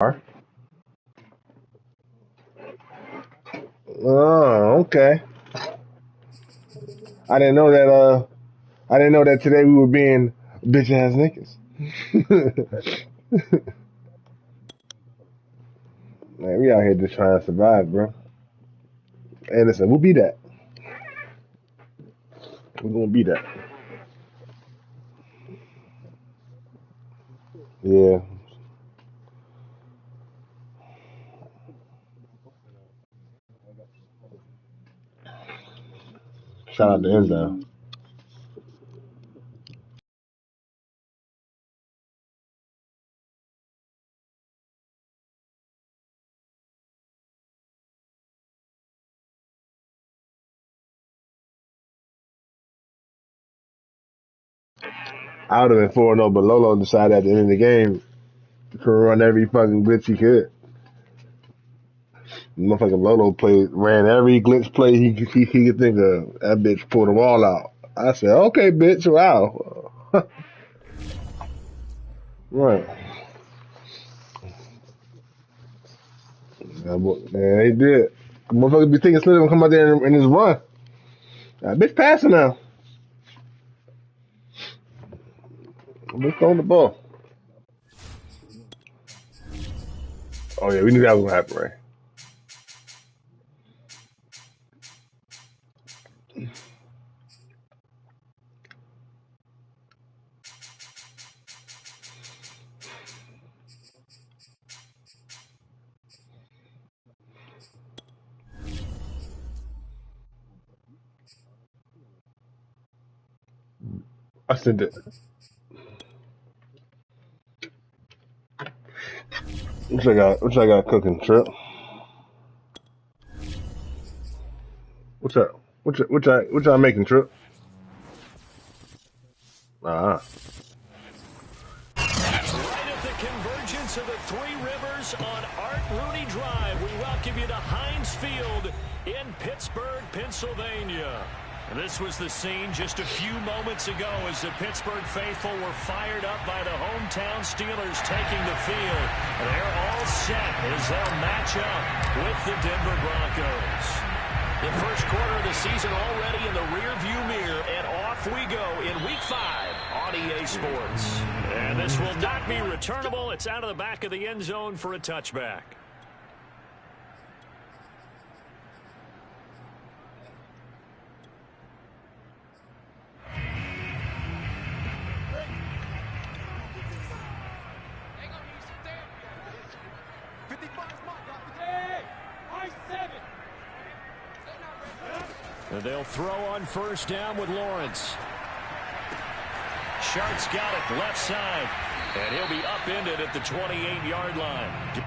Oh, okay. I didn't know that. I didn't know that today we were being bitch ass niggas. Man, we out here just trying to survive, bro. And listen, we'll be that. We're gonna be that. Yeah. Shout out to Enzo. I would have been 4-0, but Lolo decided at the end of the game to run every fucking glitch he could. Motherfucking Lolo ran every glitch play he could think of. That bitch pulled them all out. I said, okay, bitch, wow. Right. Yeah, he did. Motherfuckers be thinking Slim gonna come out there and just run. That bitch passing now. Bitch throwing the ball. Oh yeah, we knew that was gonna happen, right? I sent it. What I got cooking, Trip? What's up? What y'all making, Trip? Ah. Right at the convergence of the Three Rivers on Art Rooney Drive, we welcome you to Heinz Field in Pittsburgh, Pennsylvania. This was the scene just a few moments ago as the Pittsburgh faithful were fired up by the hometown Steelers taking the field. They're all set as they'll match up with the Denver Broncos. The first quarter of the season already in the rearview mirror, and off we go in Week 5 on EA Sports. And this will not be returnable. It's out of the back of the end zone for a touchback. And they'll throw on first down with Lawrence. Shart's got it left side. And he'll be upended at the 28-yard line.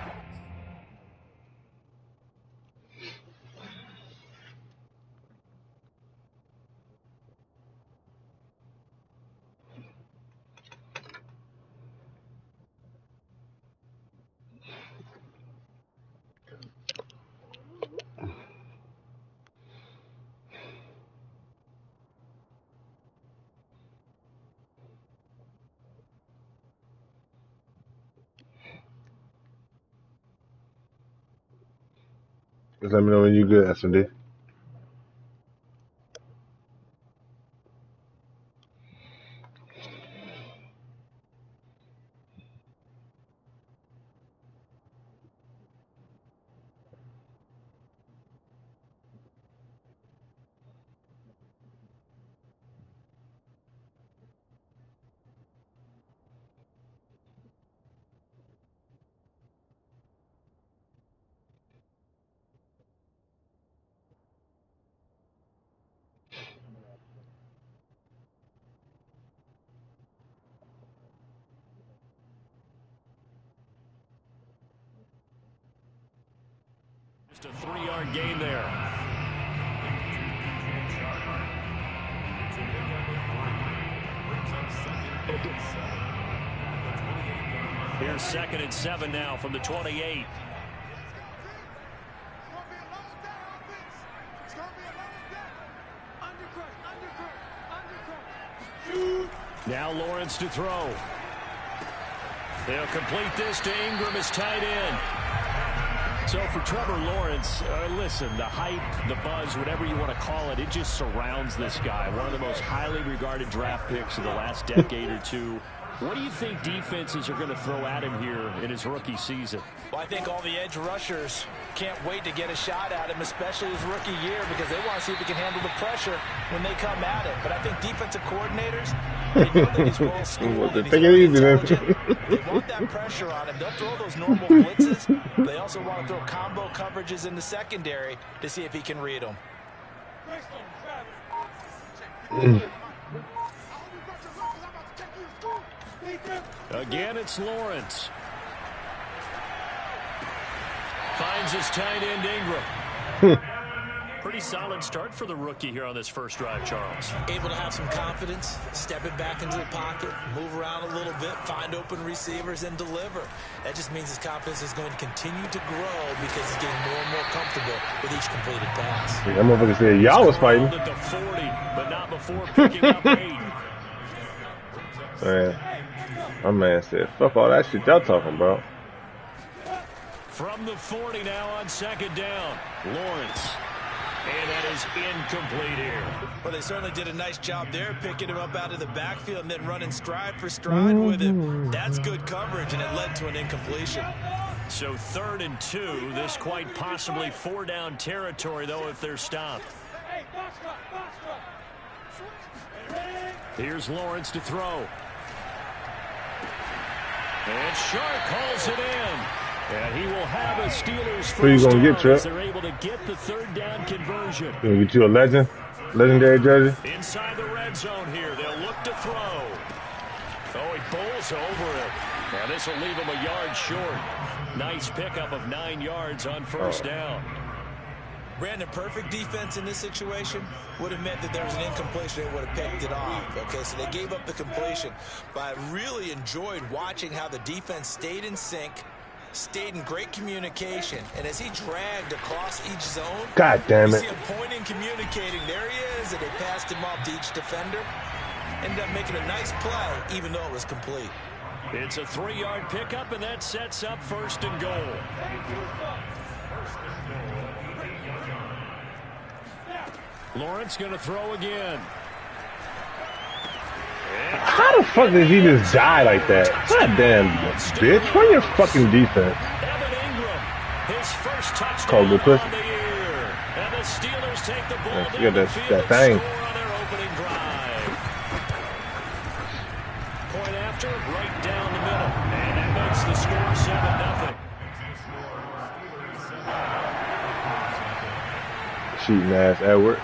Just let me know when you good, S&D. Just a 3-yard gain there. Here's 2nd and 7 now from the 28. Now Lawrence to throw. They'll complete this to Ingram as tight end. So for Trevor Lawrence, listen, the hype, the buzz, whatever you want to call it, it just surrounds this guy. One of the most highly regarded draft picks of the last decade or two. What do you think defenses are going to throw at him here in his rookie season? Well, I think all the edge rushers can't wait to get a shot at him, especially his rookie year, because they want to see if he can handle the pressure when they come at it. But I think defensive coordinators, they know that he's well schooled and he's very intelligent. They want that pressure on him. They'll throw those normal blitzes. But they also want to throw combo coverages in the secondary to see if he can read them. Again, it's Lawrence. Finds his tight end, Ingram. Pretty solid start for the rookie here on this first drive, Charles. Able to have some confidence, stepping back into the pocket, move around a little bit, find open receivers, and deliver. That just means his confidence is going to continue to grow because he's getting more and more comfortable with each completed pass. That motherfucker said y'all was fighting. At the 40, but not before picking up 8. Man, my man said, fuck all that shit y'all talking about. From the 40 now on second down, Lawrence. And that is incomplete here. Well, they certainly did a nice job there, picking him up out of the backfield and then running stride for stride with him. That's good coverage, and it led to an incompletion. So 3rd and 2. This quite possibly 4-down territory, though, if they're stopped. Here's Lawrence to throw. And Shark calls it in. And he will have a Steelers first down as they're able to get the 3rd down conversion. You gonna get you a legendary jersey? Inside the red zone here, they'll look to throw. Oh, he bowls over it. Now this will leave him a yard short. Nice pickup of 9 yards on first down. Brandon, perfect defense in this situation would have meant that there was an incompletion. They would have picked it off. Okay, so they gave up the completion. But I really enjoyed watching how the defense stayed in sync, stayed in great communication, and as he dragged across each zone, God damn it. You see him pointing, communicating. There he is, and they passed him off to each defender. Ended up making a nice play, even though it was complete. It's a 3-yard pickup, and that sets up 1st and goal. Lawrence going to throw again. How the fuck did he just die like that? God damn, bitch. Run your fucking defense. Evan Ingram, his first touchdown on the year. And the Steelers take the ball down the field and score on their opening drive. Point after, right down the middle. And that makes the score 7-0. Cheating ass Edward.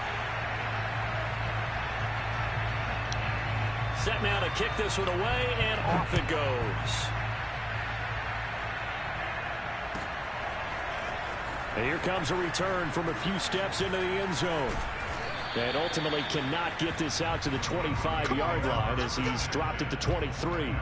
Set now to kick this one away, and off it goes. And here comes a return from a few steps into the end zone. And ultimately cannot get this out to the 25-yard line as he's dropped it to 23.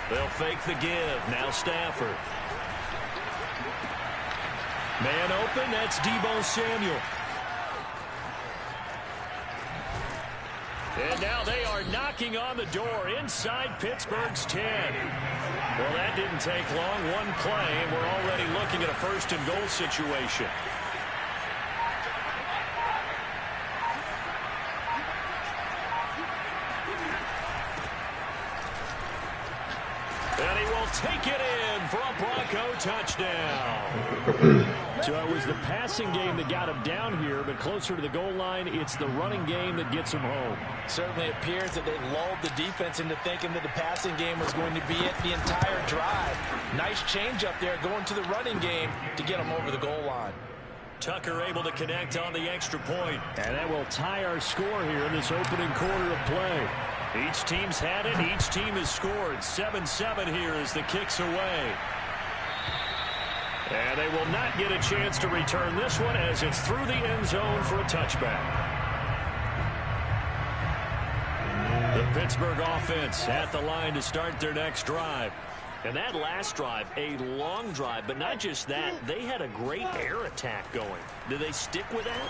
They'll fake the give. Now Stafford. Man open. That's Deebo Samuel. And now they are knocking on the door inside Pittsburgh's 10. Well, that didn't take long. One play, and we're already looking at a 1st and goal situation. And he will take it in for a Bronco touchdown. So it was the passing game that got him down here, but closer to the goal line, it's the running game that gets him home. Certainly appears that they lulled the defense into thinking that the passing game was going to be it the entire drive. Nice change up there going to the running game to get him over the goal line. Tucker able to connect on the extra point. And that will tie our score here in this opening quarter of play. Each team's had it. Each team has scored. 7-7 here as the kick's away. And they will not get a chance to return this one as it's through the end zone for a touchback. The Pittsburgh offense at the line to start their next drive. And that last drive, a long drive, but not just that, they had a great air attack going. Do they stick with that?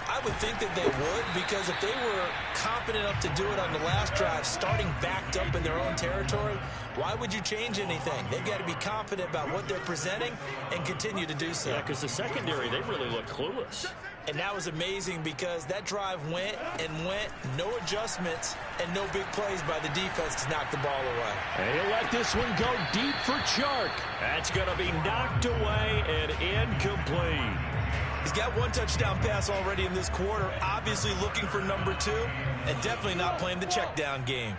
I would think that they would, because if they were confident enough to do it on the last drive, starting backed up in their own territory, why would you change anything? They've got to be confident about what they're presenting and continue to do so. Yeah, because the secondary, they really look clueless. And that was amazing because that drive went and went, no adjustments and no big plays by the defense to knock the ball away. And he'll let this one go deep for Chark. That's going to be knocked away and incomplete. He's got one touchdown pass already in this quarter, obviously looking for number 2, and definitely not playing the check down game.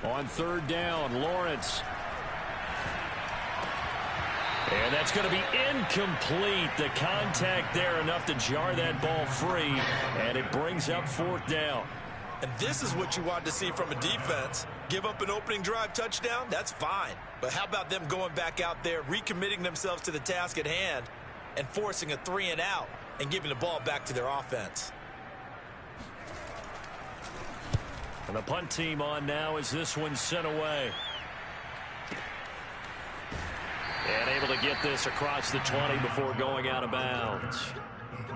On third down, Lawrence. And that's going to be incomplete. The contact there enough to jar that ball free, and it brings up fourth down. And this is what you want to see from a defense. Give up an opening drive touchdown, that's fine. But how about them going back out there, recommitting themselves to the task at hand, and forcing a 3-and-out and giving the ball back to their offense. And the punt team on now as this one's sent away. And able to get this across the 20 before going out of bounds.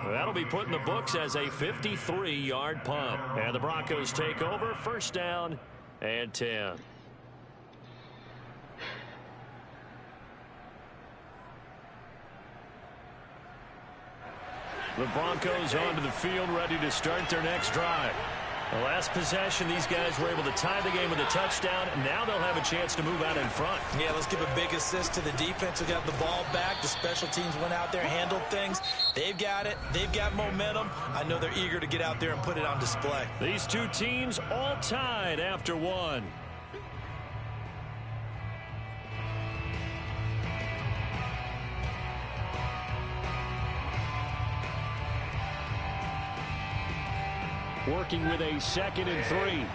That'll be put in the books as a 53-yard punt. And the Broncos take over, first down and 10. The Broncos onto the field, ready to start their next drive. The last possession, these guys were able to tie the game with a touchdown. Now they'll have a chance to move out in front. Yeah, let's give a big assist to the defense who got the ball back. The special teams went out there, handled things. They've got it. They've got momentum. I know they're eager to get out there and put it on display. These two teams all tied after one. Working with a 2nd and 3.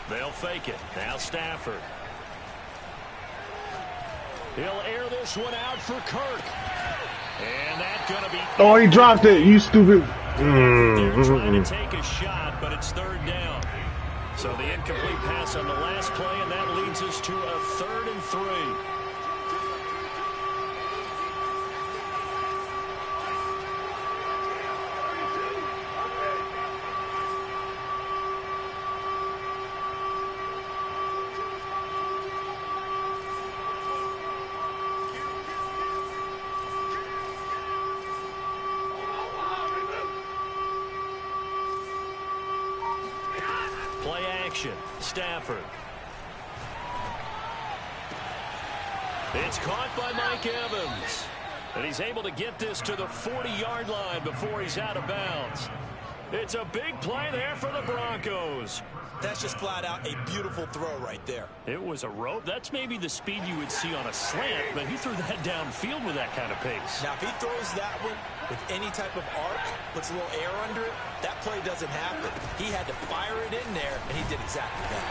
They'll fake it. Now Stafford. He'll air this one out for Kirk. And that's going to be... Oh, he dropped it, you stupid. They're trying to take a shot, but it's third down. So the incomplete pass on the last play, and that leads us to a 3rd and 3. Play action. Stafford. It's caught by Mike Evans. And he's able to get this to the 40-yard line before he's out of bounds. It's a big play there for the Broncos. That's just flat out a beautiful throw right there. It was a rope. That's maybe the speed you would see on a slant, but he threw that downfield with that kind of pace. Now, if he throws that one with any type of arc, puts a little air under it, that play doesn't happen. He had to fire it in there, and he did exactly that.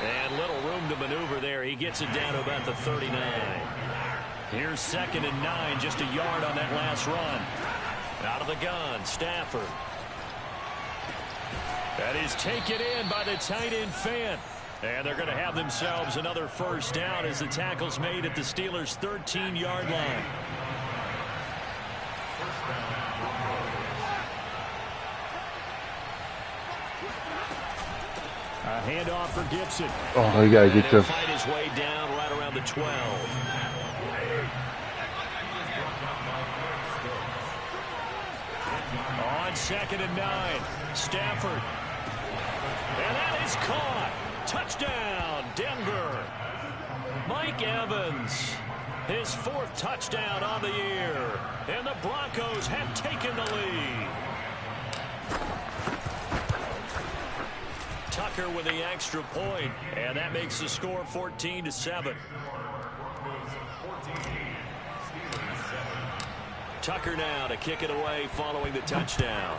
And little room to maneuver there. He gets it down to about the 39. Here's 2nd and 9, just a yard on that last run. Out of the gun, Stafford. That is taken in by the tight end Fant. And they're going to have themselves another first down as the tackle's made at the Steelers' 13-yard line. A handoff for Gibson. Oh, you gotta get He'll your. fight his way down right around the 12. On 2nd and 9, Stafford. And that is caught. Touchdown, Denver. Mike Evans, his 4th touchdown on the year. And the Broncos have taken the lead. Tucker with the extra point, and that makes the score 14-7. Tucker now to kick it away following the touchdown.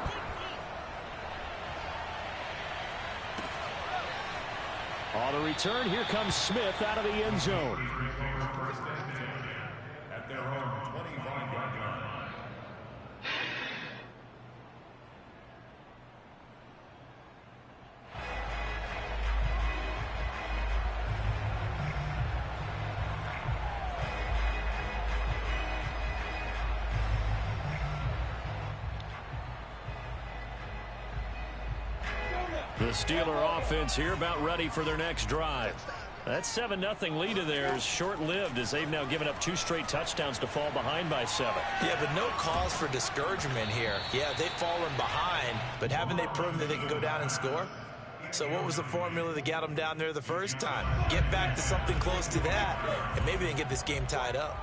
On the return, here comes Smith out of the end zone. At their own 25-yard line. The Steeler offense here about ready for their next drive. That 7-0 lead of theirs short-lived as they've now given up 2 straight touchdowns to fall behind by 7. Yeah, but no cause for discouragement here. Yeah, they've fallen behind, but haven't they proven that they can go down and score? So what was the formula that got them down there the first time? Get back to something close to that, and maybe they can get this game tied up.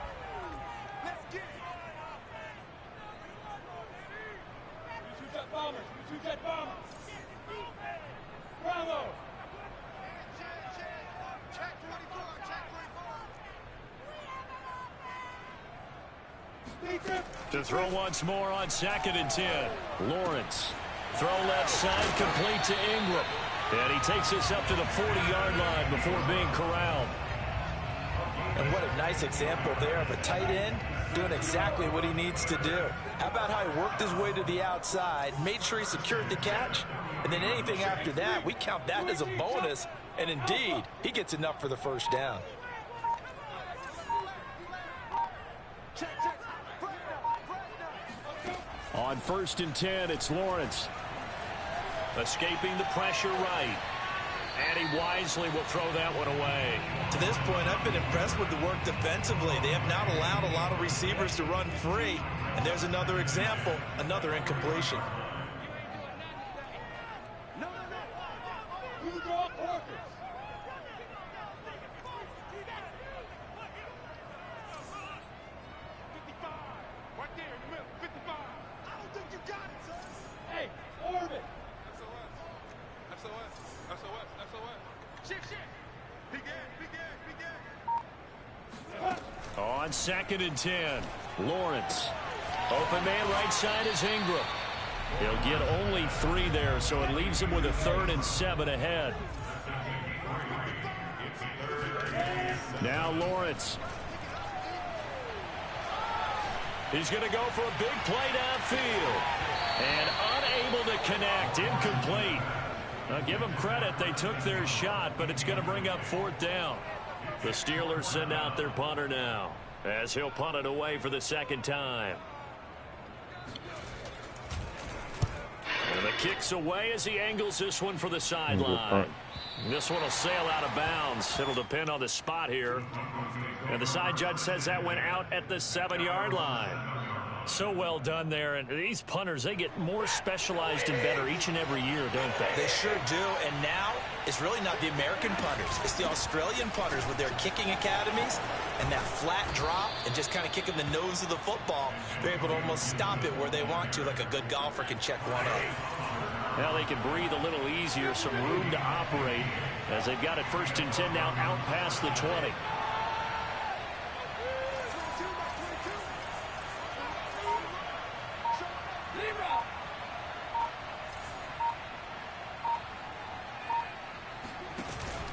To throw once more on 2nd and 10. Lawrence. Throw left side complete to Ingram. And he takes us up to the 40-yard line before being corralled. And what a nice example there of a tight end doing exactly what he needs to do. How about how he worked his way to the outside, made sure he secured the catch, and then anything after that, we count that as a bonus. And indeed, he gets enough for the first down. On 1st and 10, it's Lawrence. Escaping the pressure right. And he wisely will throw that one away. To this point, I've been impressed with the work defensively. They have not allowed a lot of receivers to run free. And there's another example, another incompletion. On 2nd and 10, Lawrence. Open man right side is Ingram. He'll get only 3 there, so it leaves him with a 3rd and 7 ahead. Now Lawrence. He's going to go for a big play downfield. And unable to connect, incomplete. Now give them credit, they took their shot, but it's going to bring up 4th down. The Steelers send out their punter now, as he'll punt it away for the 2nd time. And the kick's away as he angles this one for the sideline. This one will sail out of bounds. It'll depend on the spot here. And the side judge says that went out at the 7-yard line. So well done there. And these punters, they get more specialized and better each and every year, don't they? They sure do. And now it's really not the American punters. It's the Australian punters with their kicking academies and that flat drop and just kind of kicking the nose of the football. They're able to almost stop it where they want to, like a good golfer can check one up. Now they can breathe a little easier, some room to operate as they've got it 1st and 10 now out past the 20.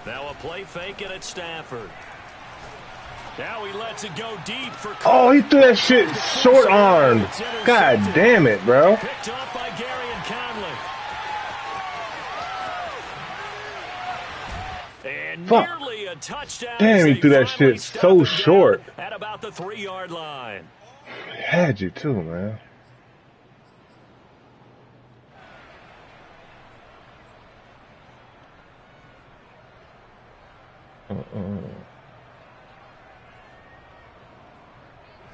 Now a play fake and it's Stafford. Now he lets it go deep for. Oh, he threw that shit short armed. God damn it, bro. Picked off by Gary and Conley. And nearly a touchdown. Damn, he threw that shit so short. At about the 3-yard line. Had you too, man.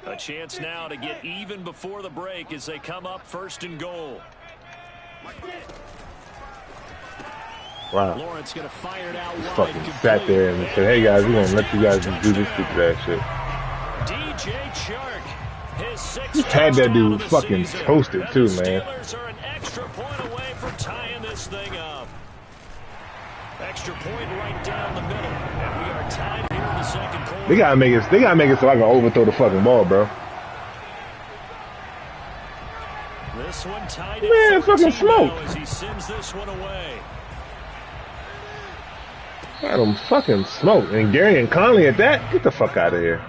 A chance now to get even before the break as they come up 1st and goal. Wow. Lawrence going to fire it out wide. Fucking sat there and said, "Hey guys, we're gonna let you guys do this stupid ass shit." DJ Chark, his 6th You had that dude fucking season. toasted too, The man. Steelers are an extra point away from tying this thing up. Extra point right down the middle, and we are tied here in the 2nd quarter. They gotta make it. They gotta make it so I can overthrow the fucking ball, bro. This one tied Man, at fucking 14 smoke. now as he sends this one away. Got him fucking smoked. And Gary and Conley at that. Get the fuck out of here.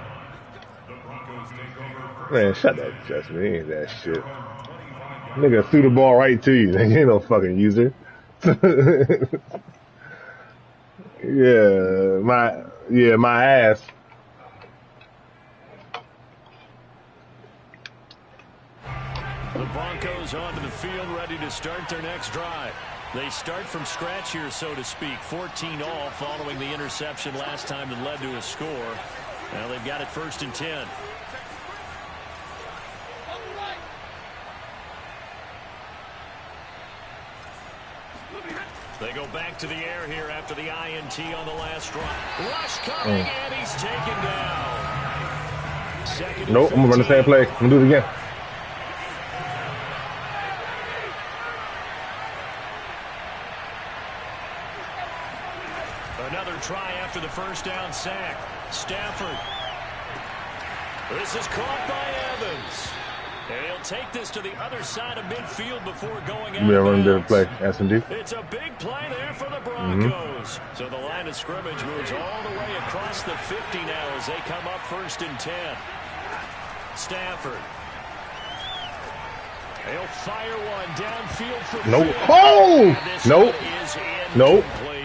Man, shut that adjustment. He ain't that shit. Nigga threw the ball right to you. He ain't no fucking user. my ass. The Broncos onto the field ready to start their next drive. They start from scratch here, so to speak. 14 all following the interception last time that led to a score. Now they've got it 1st and 10. They go back to the air here after the INT on the last drive. Rush coming, and he's taken down. Nope, I'm gonna run the same play. I'm gonna do it again. Another try after the 1st down sack. Stafford. This is caught by Evans. And he'll take this to the other side of midfield before going out. Yeah, run a different play. S&D. It's a big play there for the Broncos. So the line of scrimmage moves all the way across the 50 now as they come up 1st and 10. Stafford. They'll fire one downfield for Nope. Field. Oh! Nope. Is Nope. incomplete.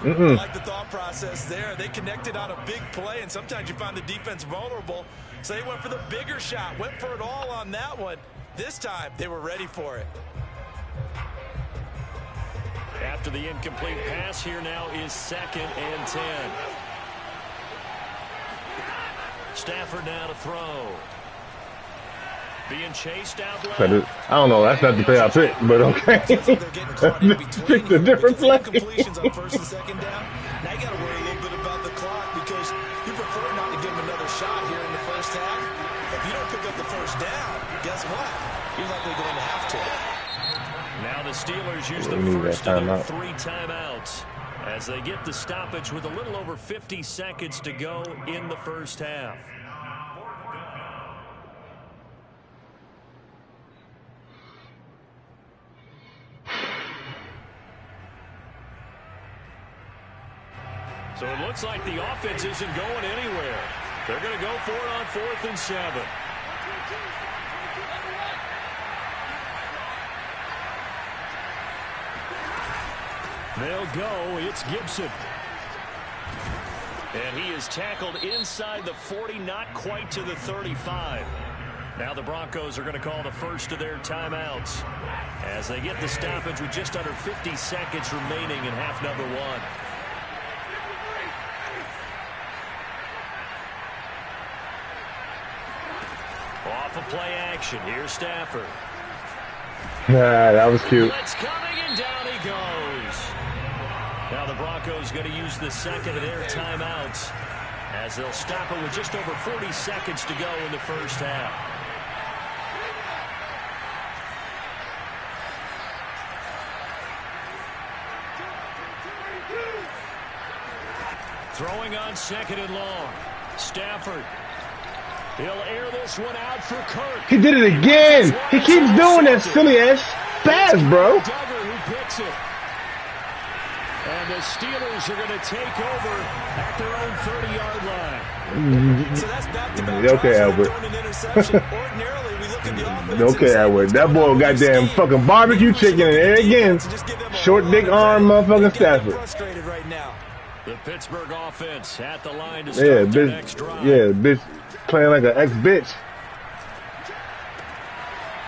I like the thought process there. They connected on a big play, and sometimes you find the defense vulnerable. So they went for the bigger shot, went for it all on that one. This time, they were ready for it. After the incomplete pass, here now is 2nd and 10. Stafford now to throw. Being chased out left. I don't know. That's not the play I picked, but okay. Picked a different play. Incompletions on 1st and 2nd down. Now you got to worry a little bit about the clock because you prefer not to give them another shot here in the 1st half. If you don't pick up the 1st down, guess what? You're likely going to have to. Now the Steelers use the first of their 3 timeouts as they get the stoppage with a little over 50 seconds to go in the 1st half. So it looks like the offense isn't going anywhere. They're going to go for it on 4th and 7. They'll go. It's Gibson. And he is tackled inside the 40, not quite to the 35. Now the Broncos are going to call the first of their timeouts as they get the stoppage with just under 50 seconds remaining in half number 1. Off of play action. Here's Stafford. That was cute. It's coming, and down he goes. Now the Broncos going to use the 2nd of their timeouts as they'll stop it with just over 40 seconds to go in the 1st half. Throwing on 2nd and long. Stafford. He'll air this one out for Kirk. He did it again. He keeps doing that silly ass pass, bro. Duggar who picks it. And the Steelers are going to take over at their own 30-yard line. So that's back-to-back Okay, Albert. Ordinarily, we look at the offense. Okay, Edward. That boy goddamn fucking barbecue chicken and there again. Short dick arm motherfucking Stafford. Frustrated right now. The Pittsburgh offense at the line to Yeah, start their next bitch. drive. Yeah, bitch. Playing like an ex-bitch.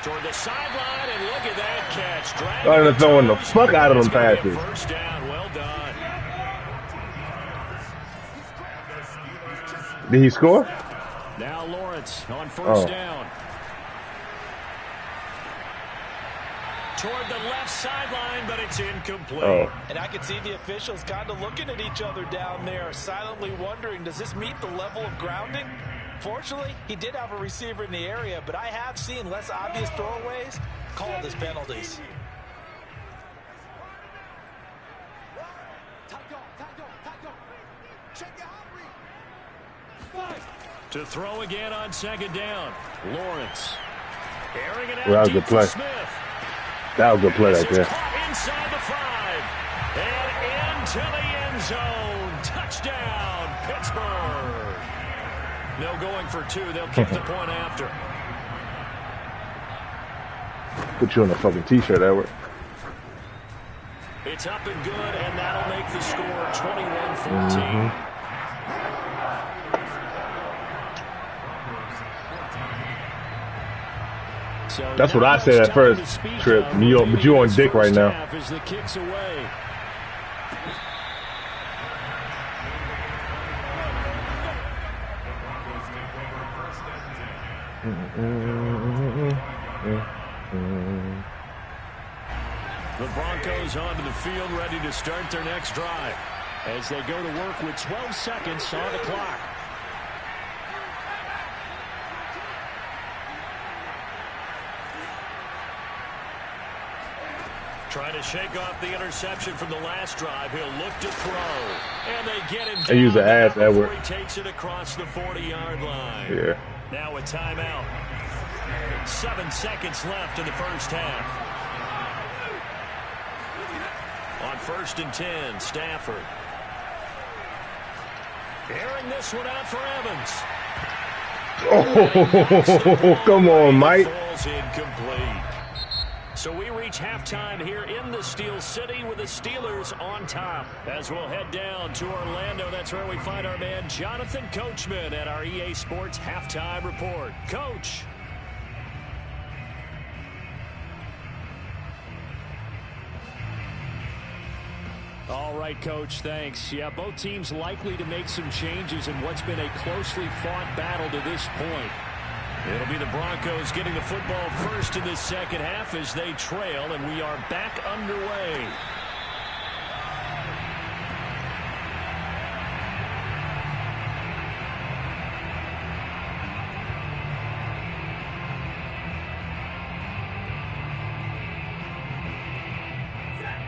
Toward the sideline, and look at that catch. Starting to throwing the fuck out of them That's gonna be a passes. First down. Well done. Did he score? Now Lawrence on first down. Toward the left sideline, but it's incomplete. And I can see the officials kind of looking at each other down there, silently wondering, does this meet the level of grounding? Fortunately, he did have a receiver in the area, but I have seen less obvious throwaways called as penalties. To throw again on second down. Lawrence. Airing it out That was a deep good play. for Smith. That was a good play right there. Caught inside the 5 and into the end zone. Touchdown, Pittsburgh. No going for 2. They'll kick the point after. Put you on a fucking t-shirt, Edward. It's up and good, and that'll make the score 21-14. So that's what I said at first, Trip. But you on dick right now. As the kicks away. The Broncos onto the field, ready to start their next drive as they go to work with 12 seconds on the clock. Trying to shake off the interception from the last drive. He'll look to throw. And they get him down. I use the ass, Edward. He takes it across the 40-yard line. Yeah. Now a timeout. 7 seconds left in the first half. On 1st and 10, Stafford. Airing this one out for Evans. Oh, come on, Mike. Falls incomplete. So we reach halftime here in the Steel City with the Steelers on top. As we'll head down to Orlando, that's where we find our man Jonathan Coachman at our EA Sports Halftime Report. Coach. All right, Coach, thanks. Yeah, both teams likely to make some changes in what's been a closely fought battle to this point. It'll be the Broncos getting the football first in this second half as they trail, and we are back underway.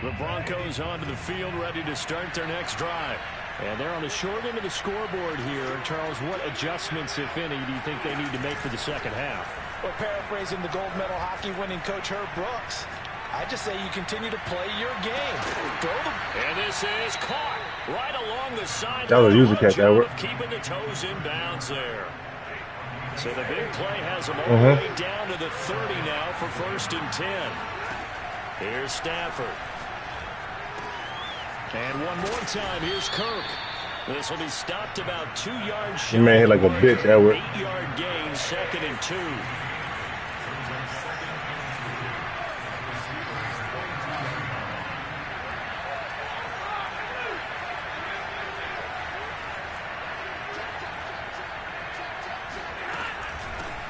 The Broncos onto the field, ready to start their next drive. And they're on the short end of the scoreboard here. Charles, what adjustments, if any, do you think they need to make for the second half? Well, paraphrasing the gold medal hockey winning coach Herb Brooks, I just say you continue to play your game. And this is caught right along the side. That was a user catch, Edward. Keeping the toes in bounds there. So the big play has them all the way down to the 30 now for 1st and 10. Here's Stafford. And one more time, here's Kirk. This will be stopped about 2 yards short. You man hit like a bitch, Edward. 8-yard gain, 2nd and 2.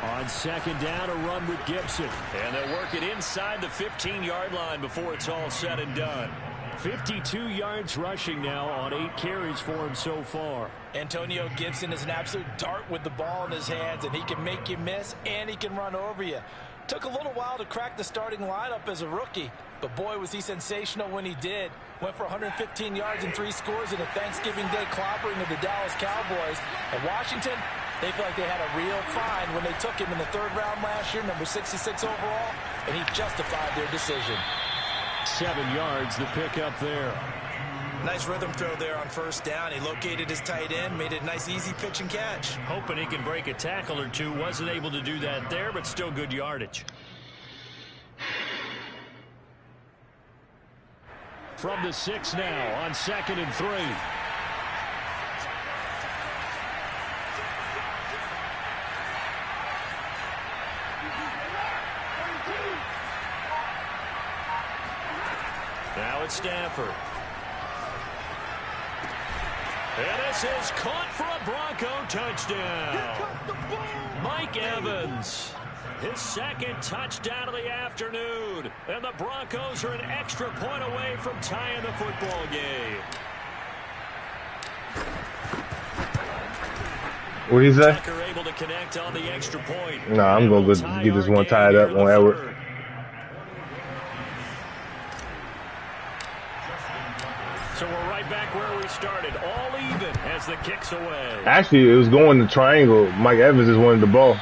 On 2nd down, a run with Gibson. And they'll work it inside the 15-yard line before it's all said and done. 52 yards rushing now on 8 carries for him so far. Antonio Gibson is an absolute dart with the ball in his hands, and he can make you miss and he can run over you. Took a little while to crack the starting lineup as a rookie, but boy was he sensational when he did. Went for 115 yards and 3 scores in a Thanksgiving Day clobbering of the Dallas Cowboys. And Washington, they feel like they had a real find when they took him in the 3rd round last year, number 66 overall, and he justified their decision. 7 yards, the pickup there. Nice rhythm throw there on 1st down. He located his tight end, made it a nice, easy pitch and catch. Hoping he can break a tackle or two. Wasn't able to do that there, but still good yardage. From the 6 now on 2nd and 3. Now it's Stafford. And this is caught for a Bronco touchdown. Mike Evans, his second touchdown of the afternoon. And the Broncos are an extra point away from tying the football game. What did he say? Tucker able to connect on the extra point. Nah, I'm going to get this one tied up on Edward. So we're right back where we started, all even as the kick's away. Actually, it was going to triangle. Mike Evans just wanted the ball.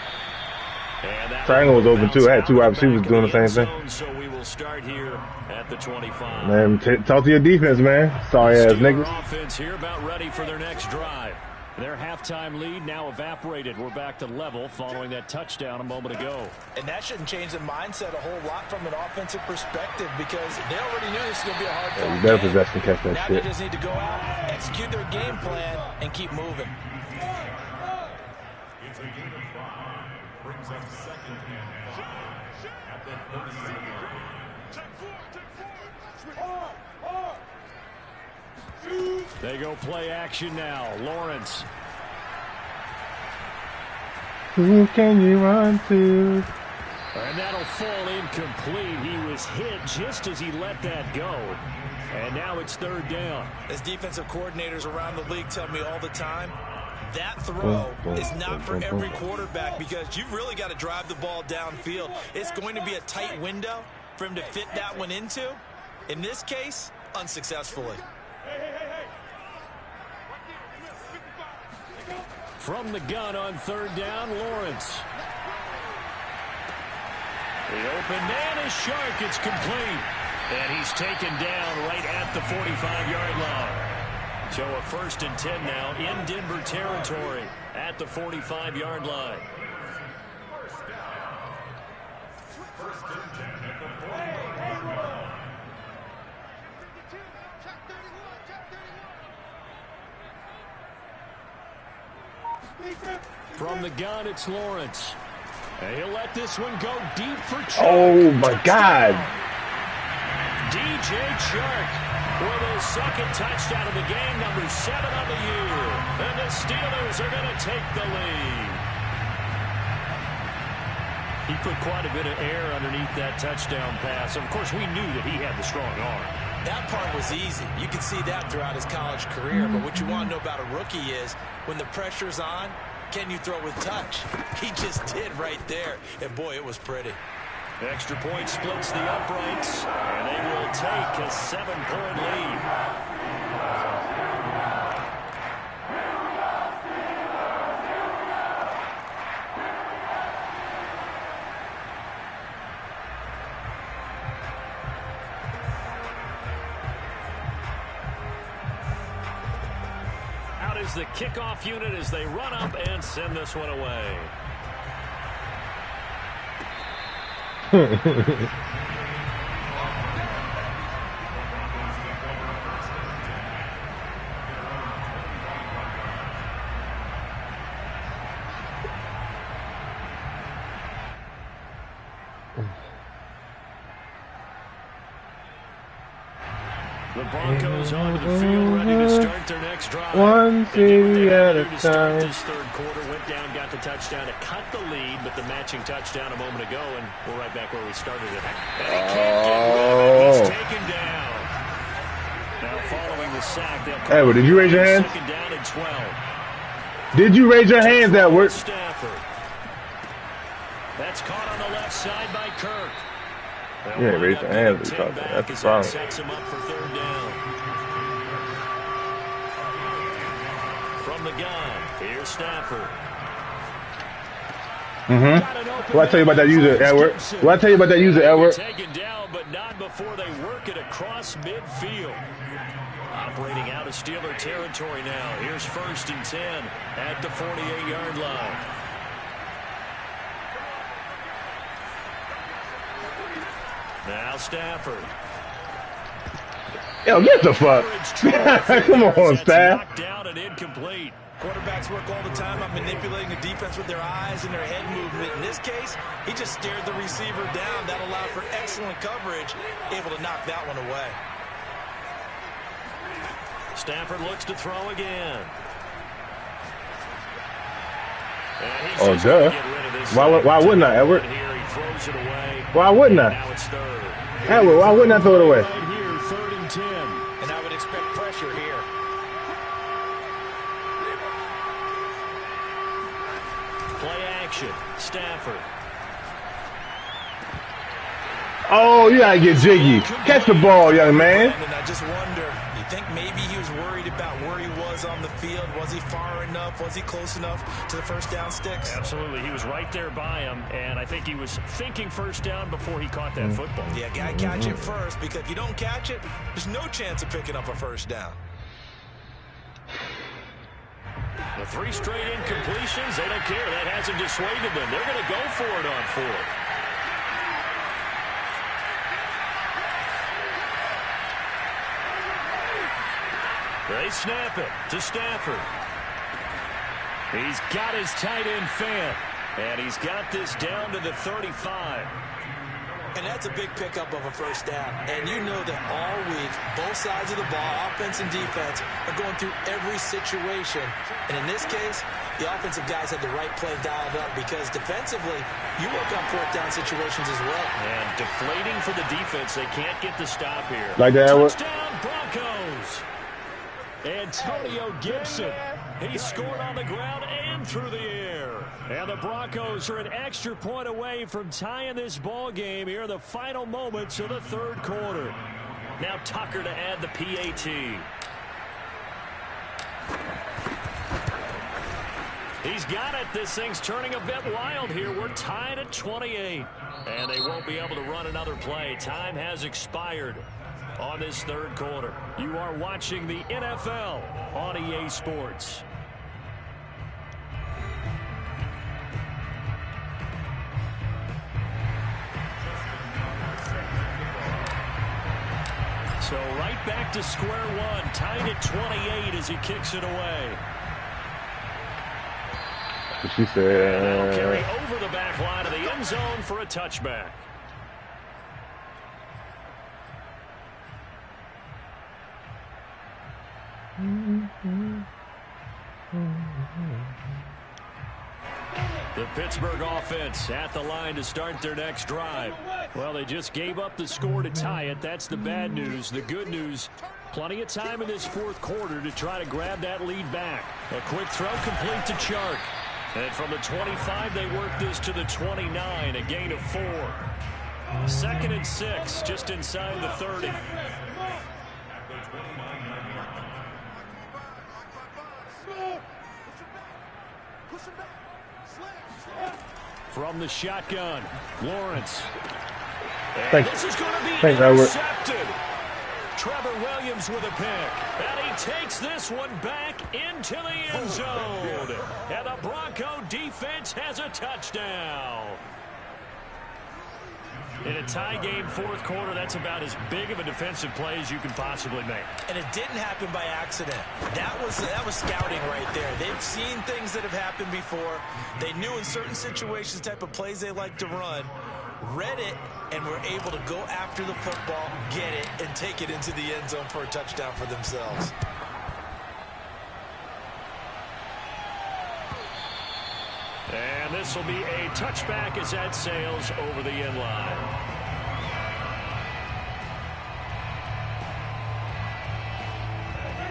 Triangle was open too. I had two wide receivers doing the same thing. So we will start here at the 25. Man, talk to your defense, man. Sorry ass niggas. Offense here about ready for their next drive. Their halftime lead now evaporated. We're back to level following that touchdown a moment ago. And that shouldn't change the mindset a whole lot from an offensive perspective because they already knew this was going to be a hard game. You better possess and catch that now shit. They just need to go out, execute their game plan, and keep moving. It's a gain of 5. Brings up second and 5 at the 37. They go play action now. Lawrence. Who can you run to? And that'll fall incomplete. He was hit just as he let that go. And now it's third down. As defensive coordinators around the league tell me all the time, that throw is not for every quarterback because you've really got to drive the ball downfield. It's going to be a tight window for him to fit that one into. In this case, unsuccessfully. From the gun on third down, Lawrence. The open man is Shark. It's complete. And he's taken down right at the 45-yard line. So a 1st and 10 now in Denver territory at the 45-yard line. First and 10 at the 45-yard line. From the gun, it's Lawrence. And he'll let this one go deep for Chuck. Oh, my God. DJ Chark with his second touchdown of the game, number 7 on the year. And the Steelers are going to take the lead. He put quite a bit of air underneath that touchdown pass. Of course, we knew that he had the strong arm. That part was easy. You can see that throughout his college career. But what you want to know about a rookie is when the pressure's on, can you throw with touch? He just did right there. And, boy, it was pretty. The extra point splits the uprights, and they will take a 7-point lead. Out is the kickoff unit as they run up and send this one away. The Broncos onto the field, ready to start their next drive. One city at a time. This third quarter went down, got the touchdown to cut the lead, but the matching touchdown a moment ago, and we're right back where we started it. And he's taken down. Now following the sack, they'll call Edward, did you raise your hand? second down and 12. Did you raise your hands, Edward? Stafford. That's caught on the left side by Kirk. You ain't raised your hands. That's the problem. Sets him up for third down. From the gun, here's Stafford. What I tell you about that user, Edward? What I tell you about that user, Edward? Taken down, but not before they work it across midfield. Operating out of Steeler territory now. Here's 1st and 10 at the 48-yard line. Now Stafford. Yo, get the fuck. Come on, Staff. Knocked down and incomplete. Quarterbacks work all the time on manipulating the defense with their eyes and their head movement. In this case, he just stared the receiver down. That allowed for excellent coverage, able to knock that one away. Stafford looks to throw again. Oh, duh. Why wouldn't I, Edward? Here, he throws it away. Why wouldn't I? Now it's third. Edward, why wouldn't I throw it away? Right here, 3rd and 10. And I would expect pressure here. Play action. Stafford. Oh, you gotta get jiggy. Catch the ball, young man. And I just wonder, you think maybe he was worried about where he was on the field? Was he far enough? Was he close enough to the first down sticks? Absolutely. He was right there by him, and I think he was thinking first down before he caught that football. Yeah, gotta catch it first, because if you don't catch it, there's no chance of picking up a first down. The 3 straight incompletions, they don't care. That hasn't dissuaded them. They're going to go for it on 4th. They snap it to Stafford. He's got his tight end fan, and he's got this down to the 35. And that's a big pickup of a first down. And you know that all week, both sides of the ball, offense and defense, are going through every situation. And in this case, the offensive guys had the right play dialed up, because defensively, you work on 4th down situations as well. And deflating for the defense. They can't get the stop here. Like that, Edward? Touchdown, Broncos. Antonio Gibson. He scored on the ground and through the air. And the Broncos are an extra point away from tying this ball game here in the final moments of the 3rd quarter. Now Tucker to add the PAT. He's got it. This thing's turning a bit wild here. We're tied at 28. And they won't be able to run another play. Time has expired on this 3rd quarter. You are watching the NFL on EA Sports. So right back to square one, tied at 28 as he kicks it away. She And they'll carry said, over the back line of the end zone for a touchback. The Pittsburgh offense at the line to start their next drive. Well, they just gave up the score to tie it. That's the bad news. The good news, plenty of time in this 4th quarter to try to grab that lead back. A quick throw complete to Chark. And from the 25, they work this to the 29, a gain of 4. 2nd and 6, just inside the 30. From the shotgun, Lawrence. And this is going to be intercepted. Trevor Williams with a pick. And he takes this one back into the end zone. And the Bronco defense has a touchdown. In a tie game, 4th quarter, that's about as big of a defensive play as you can possibly make. And it didn't happen by accident. That was scouting right there. They've seen things that have happened before. They knew in certain situations the type of plays they like to run, read it, and were able to go after the football, get it, and take it into the end zone for a touchdown for themselves. And this will be a touchback as that sails over the end line.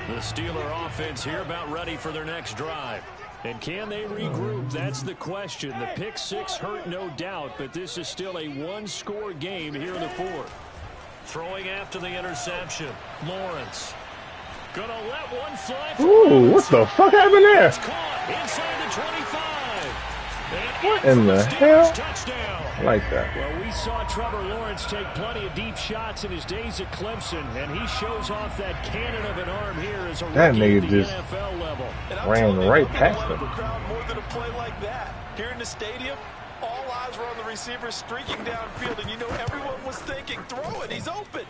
The Steeler offense here about ready for their next drive. And can they regroup? That's the question. The pick 6 hurt, no doubt, but this is still a 1-score game here in the 4th. Throwing after the interception, Lawrence. Gonna let one fly. ooh, what the fuck happened there? It's caught inside the 25. What in the hell? Touchdown. I like that. Well, we saw Trevor Lawrence take plenty of deep shots in his days at Clemson, and he shows off that cannon of an arm here as a That rookie nigga at the just NFL level. ran right past him. Crowd more than a play like that. Here in the stadium, all eyes were on the receiver streaking downfield, and you know everyone was thinking, throw it, he's open.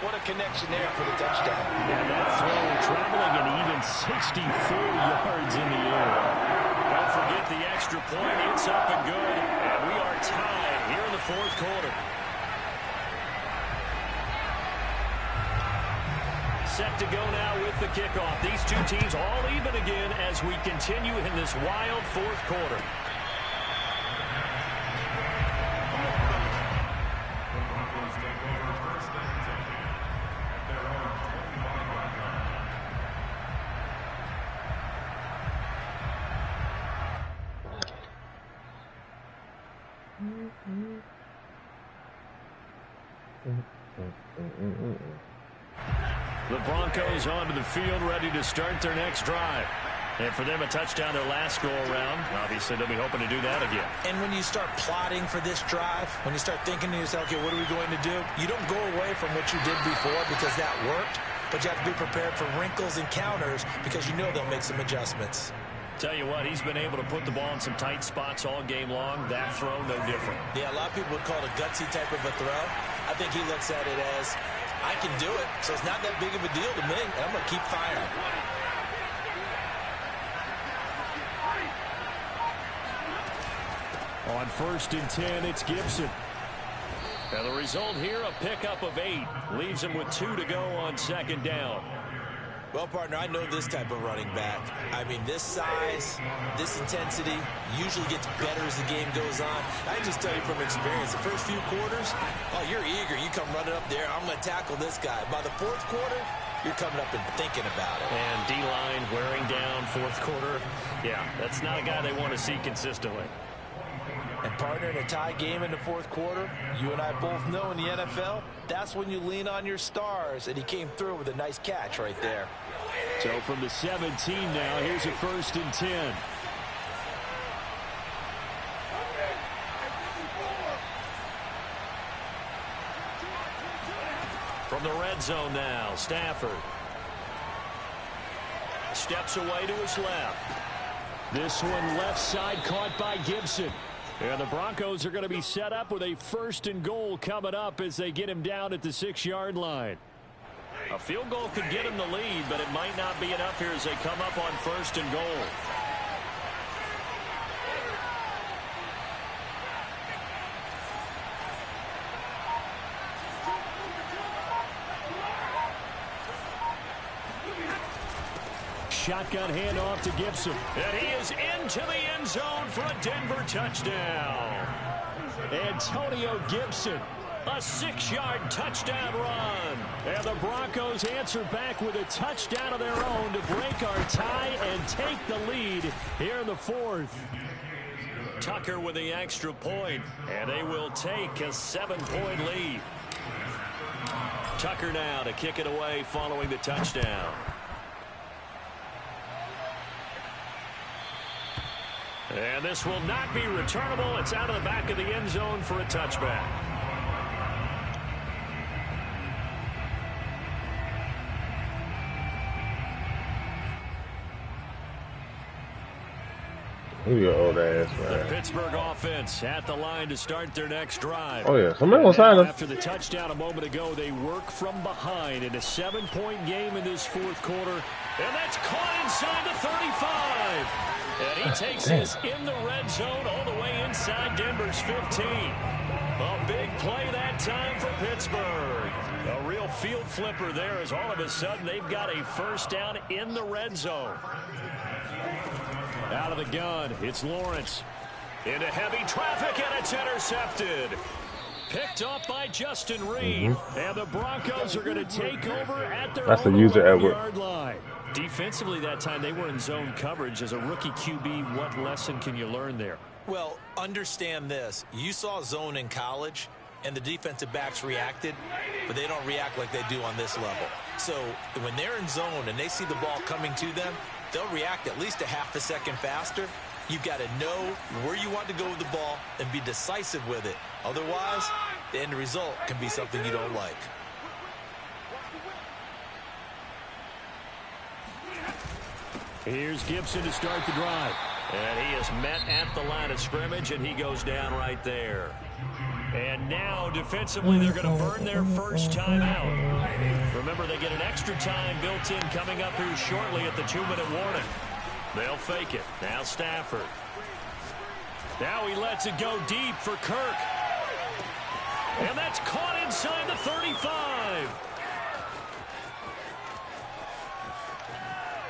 What a connection there for the touchdown. And that throw traveling an even 64 yards in the air. Don't forget the extra point. It's up and good. And we are tied here in the 4th quarter. set to go now with the kickoff. These two teams all even again as we continue in this wild fourth quarter. The Broncos onto the field, ready to start their next drive. And for them, a touchdown their last go-around. Obviously, they'll be hoping to do that again. And when you start plotting for this drive, when you start thinking to yourself, okay, what are we going to do? You don't go away from what you did before because that worked, but you have to be prepared for wrinkles and counters because you know they'll make some adjustments. Tell you what, he's been able to put the ball in some tight spots all game long. That throw, no different. Yeah, a lot of people would call it a gutsy type of a throw. I think he looks at it as, I can do it, so it's not that big of a deal to me, and I'm going to keep firing. On 1st and 10, it's Gibson. And the result here, a pickup of 8. Leaves him with 2 to go on 2nd down. Well, partner, I know this type of running back. I mean, this size, this intensity usually gets better as the game goes on. I can just tell you from experience, the first few quarters, oh, you're eager. You come running up there, I'm going to tackle this guy. By the 4th quarter, you're coming up and thinking about it. And D-line wearing down 4th quarter. Yeah, that's not a guy they want to see consistently. And partner, in a tie game in the 4th quarter, you and I both know in the NFL, that's when you lean on your stars, and he came through with a nice catch right there. So from the 17 now, here's a 1st and 10. From the red zone now, Stafford. Steps away to his left. This one left side caught by Gibson. And the Broncos are going to be set up with a 1st and goal coming up as they get him down at the 6-yard line. A field goal could get him the lead, but it might not be enough here as they come up on 1st and goal. Shotgun handoff to Gibson. And he is into the end zone for a Denver touchdown. Antonio Gibson, a 6-yard touchdown run. And the Broncos answer back with a touchdown of their own to break our tie and take the lead here in the 4th. Tucker with the extra point, and they will take a 7-point lead. Tucker now to kick it away following the touchdown. And this will not be returnable. It's out of the back of the end zone for a touchback. Who your old ass, The man? Pittsburgh offense at the line to start their next drive. Oh, yeah. Somebody gonna sign him. After the touchdown a moment ago, they work from behind in a 7-point game in this 4th quarter. And that's caught inside the 35. And he takes this in the red zone all the way inside Denver's 15. A big play that time for Pittsburgh. A real field flipper there as all of a sudden they've got a 1st down in the red zone. Out of the gun, it's Lawrence. Into heavy traffic, and it's intercepted. Picked up by Justin Reed. And the Broncos are going to take over at their own 11-yard line. Defensively that time, they were in zone coverage. As a rookie QB, what lesson can you learn there? Well, understand this. You saw zone in college, and the defensive backs reacted, but they don't react like they do on this level. So when they're in zone and they see the ball coming to them, they'll react at least a half a second faster. You've got to know where you want to go with the ball and be decisive with it. Otherwise, the end result can be something you don't like. Here's Gibson to start the drive. And he is met at the line of scrimmage, and he goes down right there. And now, defensively, they're going to burn their first timeout. Remember, they get an extra time built in coming up here shortly at the 2-minute warning. They'll fake it. Now Stafford. Now he lets it go deep for Kirk. And that's caught inside the 35.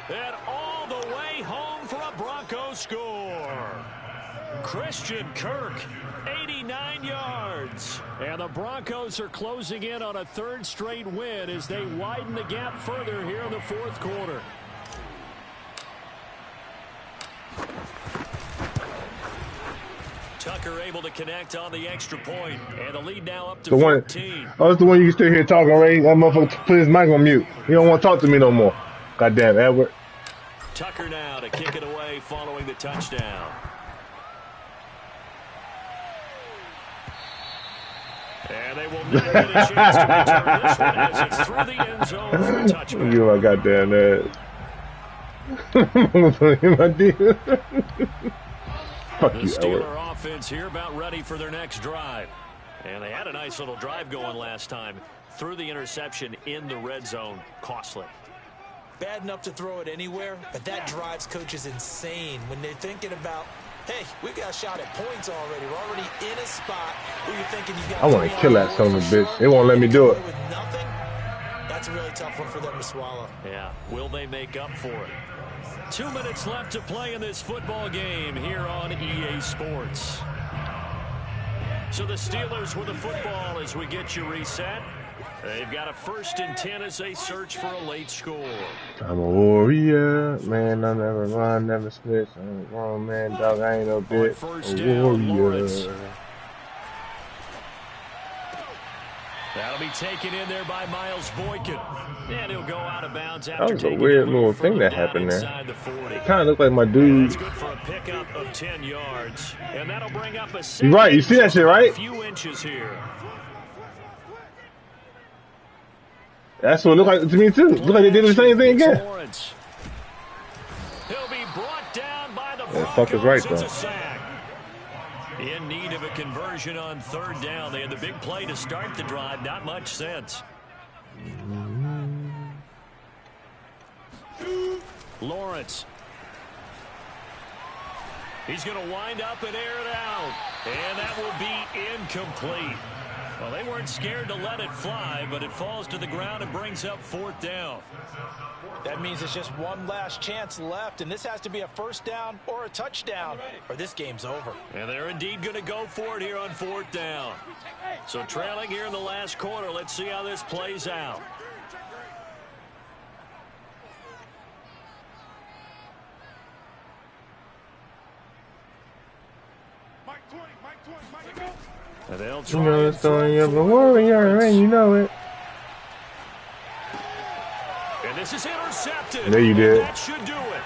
And all the way home for a Broncos score. Christian Kirk, 89 yards. And the Broncos are closing in on a third straight win as they widen the gap further here in the fourth quarter. Tucker able to connect on the extra point, and the lead now up to 14. Oh, it's the one you can still hear talking, Ray. That motherfucker put his mic on mute. He don't want to talk to me no more. Goddamn, Edward. Tucker now to kick it away following the touchdown. And they will not get a chance to return this one as it's through the end zone for a touchback. You my goddamn ass. Fuck the you, Steeler offense here about ready for their next drive. And they had a nice little drive going last time. Threw the interception in the red zone. Costly. Bad enough to throw it anywhere, but that drives coaches insane when they're thinking about, hey, we've got a shot at points already. We're already in a spot where you're thinking you've got I want to kill that son of a bitch. They won't let me do it. With nothing, that's a really tough one for them to swallow. Yeah, will they make up for it? 2 minutes left to play in this football game here on EA Sports. So the Steelers with the football as we get you reset. They've got a 1st and 10 as they search for a late score. I'm a warrior, man. I never run, never snitch. I'm a grown man, dog. I ain't no bitch. A warrior. That'll be taken in there by Miles Boykin. And he'll go out of bounds after That was a taking weird a little thing that happened there. The 40. Kind of looked like my dude. That's good for a pickup of 10 yards. And that'll bring up a You're right. You see that shit, right? A few inches here. That's what it looked like to me, too. Looked like they did the same thing again. He'll be brought down by the Yeah, fuck is right, though. It's a sack. In need of a conversion on 3rd down. They had the big play to start the drive. Not much sense. Lawrence. He's going to wind up and air it out. And that will be incomplete. Well, they weren't scared to let it fly, but it falls to the ground and brings up 4th down. That means it's just one last chance left, and this has to be a 1st down or a touchdown, or this game's over. And they're indeed going to go for it here on 4th down. So trailing here in the last quarter, let's see how this plays out. And they'll try the story of a warrior, and you know it. And this is intercepted. There you did. That should do it.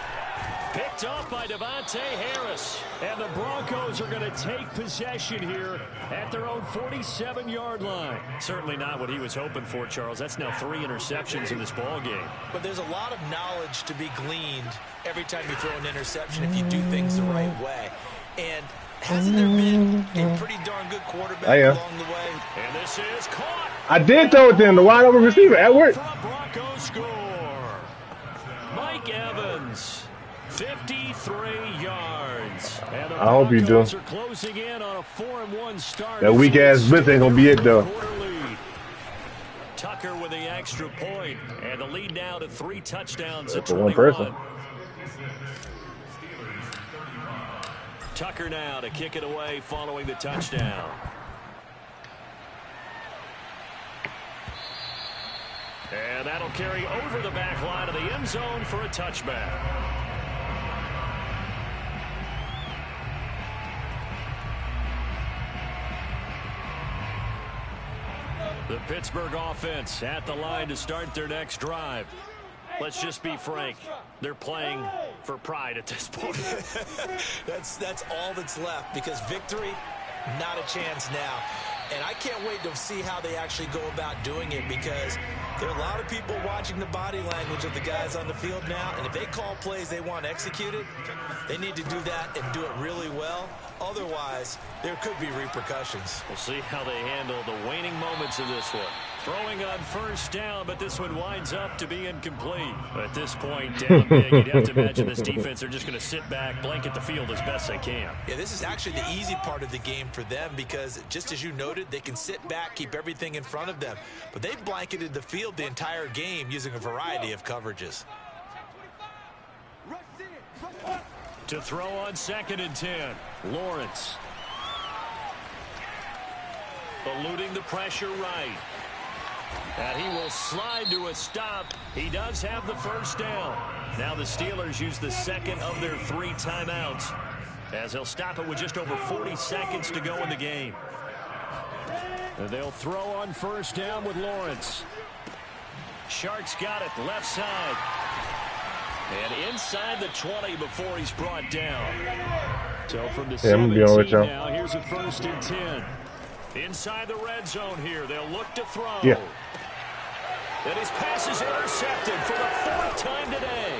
Picked up by Devontae Harris. And the Broncos are going to take possession here at their own 47-yard line. Certainly not what he was hoping for, Charles. That's now 3 interceptions in this ball game. But there's a lot of knowledge to be gleaned every time you throw an interception if you do things the right way. And hasn't there been a pretty darn good quarterback along the way? And this is caught. I did throw it to him, the wide open receiver, Edward. For a Broncos score. Mike Evans, 53 yards. And the I hope you do. Are closing in on a 4-1 start. That weak ass blitz ain't gonna be it though. Tucker with the extra point, and the lead now to 3 touchdowns at For 21. one person. Tucker now to kick it away following the touchdown. And that'll carry over the back line of the end zone for a touchback. The Pittsburgh offense at the line to start their next drive. Let's just be frank. They're playing for pride at this point. That's all that's left, because victory, not a chance now. And I can't wait to see how they actually go about doing it, because there are a lot of people watching the body language of the guys on the field now, and if they call plays they want executed, they need to do that and do it really well. Otherwise, there could be repercussions. We'll see how they handle the waning moments of this one. Throwing on 1st down, but this one winds up to be incomplete. At this point, down big, you'd have to imagine this defense are just going to sit back, blanket the field as best they can. Yeah, this is actually the easy part of the game for them, because just as you noted, they can sit back, keep everything in front of them. But they've blanketed the field the entire game using a variety of coverages. To throw on 2nd and 10. Lawrence. Eluding the pressure right. And he will slide to a stop. He does have the first down. Now the Steelers use the second of their 3 timeouts, as they'll stop it with just over 40 seconds to go in the game. And they'll throw on 1st down with Lawrence. Sharks got it left side. And inside the 20 before he's brought down. So from the 17 now, here's a 1st and 10. Inside the red zone here. They'll look to throw. Yeah. And his pass is intercepted for the 4th time today.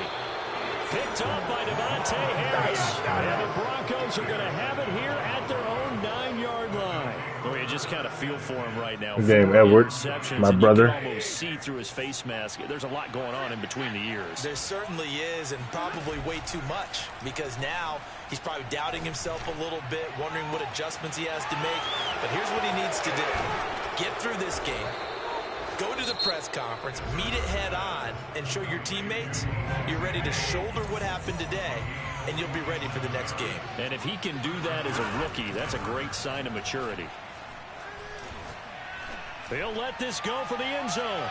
Picked up by Devontae Harris. And the Broncos are going to have it here at their own 9-yard line. Well, you just kind of feel for him right now. Game Edwards, my brother. You can almost see through his face mask. There's a lot going on in between the ears. There certainly is, and probably way too much, because now he's probably doubting himself a little bit, wondering what adjustments he has to make. But here's what he needs to do. Get through this game. Go to the press conference, meet it head on, and show your teammates you're ready to shoulder what happened today, and you'll be ready for the next game. And if he can do that as a rookie, that's a great sign of maturity. They'll let this go for the end zone.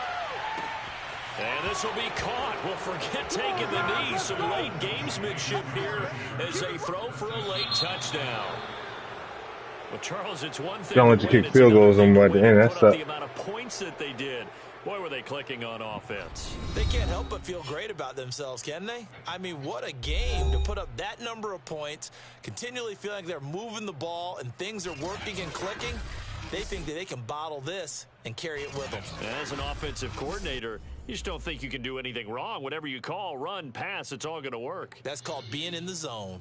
And this will be caught. Well, forget taking the knee. Some late gamesmanship here as they throw for a late touchdown. Well, Charles, it's one thing. Don't let you kick field goals on at the end. That's the amount of points that they did. Boy, were they clicking on offense. They can't help but feel great about themselves, can they? I mean, what a game to put up that number of points, continually feeling like they're moving the ball and things are working and clicking. They think that they can bottle this and carry it with them. As an offensive coordinator, you just don't think you can do anything wrong. Whatever you call, run, pass, it's all going to work. That's called being in the zone.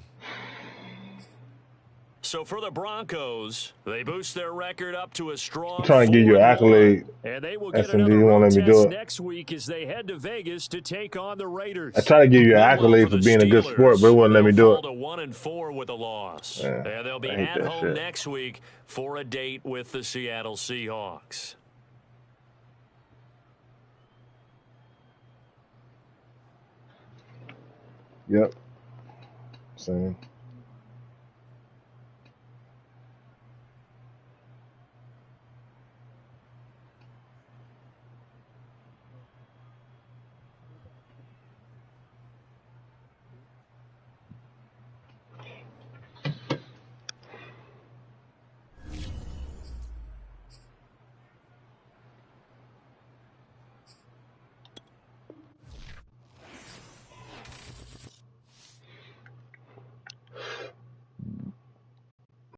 So for the Broncos, they boost their record up to a strong. I'm trying to give you an accolade. And they will get S&D, another you won't let me do it. next week as they head to Vegas to take on the Raiders. I try to give you an accolade for being a good sport, but it wouldn't let me do it. To 1-4 with a loss. Yeah, and they'll be at home next week for a date with the Seattle Seahawks. Yep. Same.